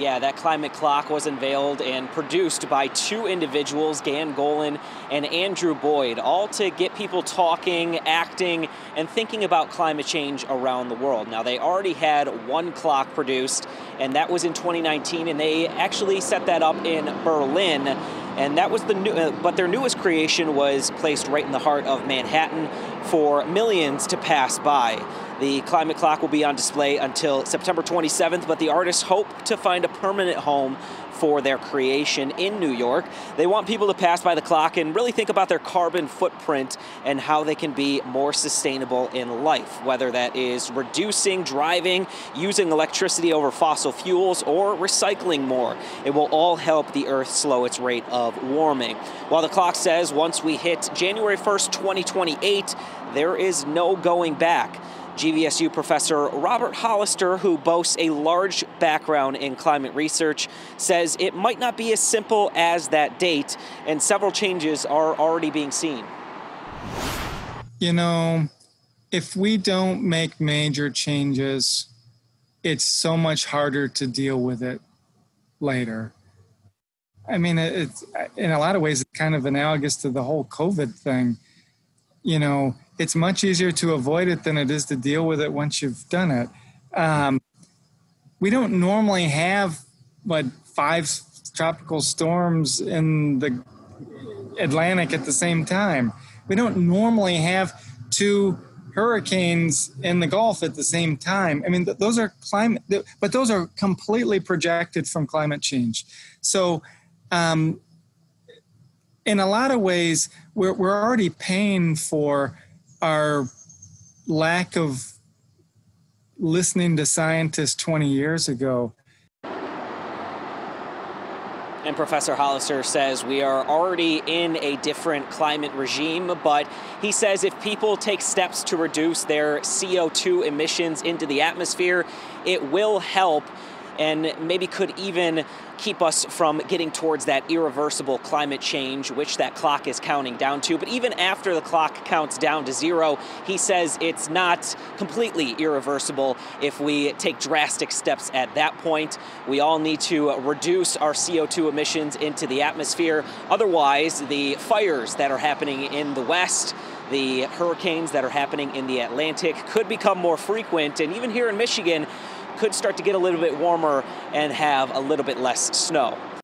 Yeah, that climate clock was unveiled and produced by two individuals, Dan Golan and Andrew Boyd, all to get people talking, acting, and thinking about climate change around the world. Now, they already had one clock produced, and that was in 2019, and they actually set that up in Berlin. And that was the new, but their newest creation was placed right in the heart of Manhattan for millions to pass by. The climate clock will be on display until September 27th, but the artists hope to find a permanent home for their creation in New York. They want people to pass by the clock and really think about their carbon footprint and how they can be more sustainable in life, whether that is reducing driving, using electricity over fossil fuels, or recycling more. It will all help the Earth slow its rate of warming. While the clock says once we hit January 1st, 2028, there is no going back. GVSU professor Robert Hollister, who boasts a large background in climate research, says it might not be as simple as that date, and several changes are already being seen. You know, if we don't make major changes, it's so much harder to deal with it later. I mean, it's in a lot of ways, it's kind of analogous to the whole COVID thing. You know, it's much easier to avoid it than it is to deal with it once you've done it. We don't normally have, 5 tropical storms in the Atlantic at the same time. We don't normally have 2 hurricanes in the Gulf at the same time. I mean, those are but those are completely projected from climate change. So, in a lot of ways, we're already paying for our lack of listening to scientists 20 years ago. And Professor Hollister says we are already in a different climate regime, but he says if people take steps to reduce their CO2 emissions into the atmosphere, it will help and maybe could even keep us from getting towards that irreversible climate change, which that clock is counting down to. But even after the clock counts down to 0, he says it's not completely irreversible if we take drastic steps at that point. We all need to reduce our CO2 emissions into the atmosphere. Otherwise, the fires that are happening in the West, the hurricanes that are happening in the Atlantic could become more frequent, and even here in Michigan, could start to get a little bit warmer and have a little bit less snow.